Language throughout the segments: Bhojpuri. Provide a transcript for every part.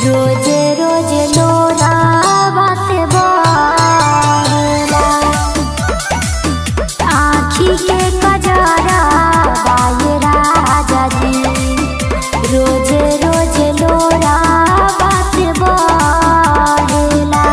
रोज रोज लोरावा से बहेला, आँखी के कजरा बाये राजा जी। रोज रोज लोरावा से बहेला।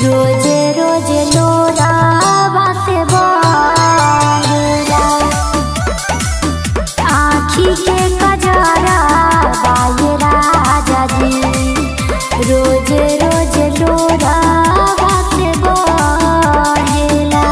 रोज रोज लोरावा से बहेला, आँखी के कजरा बाये राजा जी। रोज रोज लोरावा से बहेला।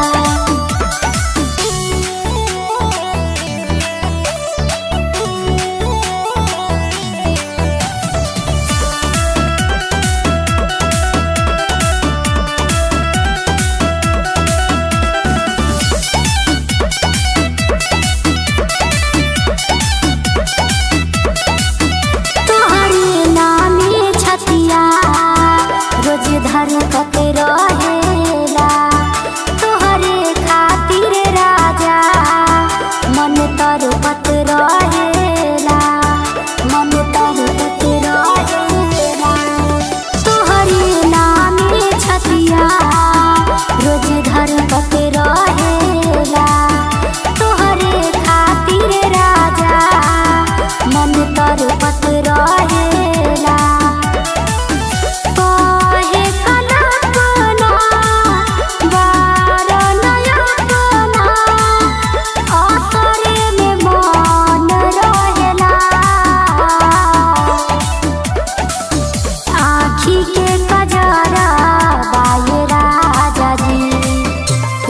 धरकत रहेला तोहरे खातिर राजा, मन तरपत रहेला, मन तरपत रहेला। तोहरे नामे छतिया रोज धरकत रहेला, तोहरे खातिर राजा, मन तरपत रहेला।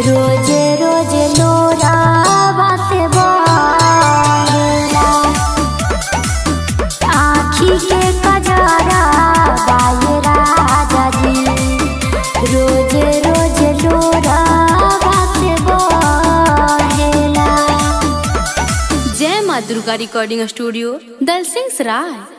रोज रोज लोरावा से बहेला, आँखी के कजरा बाये राजा जी। रोज रोज लोरावा से बहेला। जय माँ दुर्गा रिकॉर्डिंग स्टूडियो दलसिंहसराय।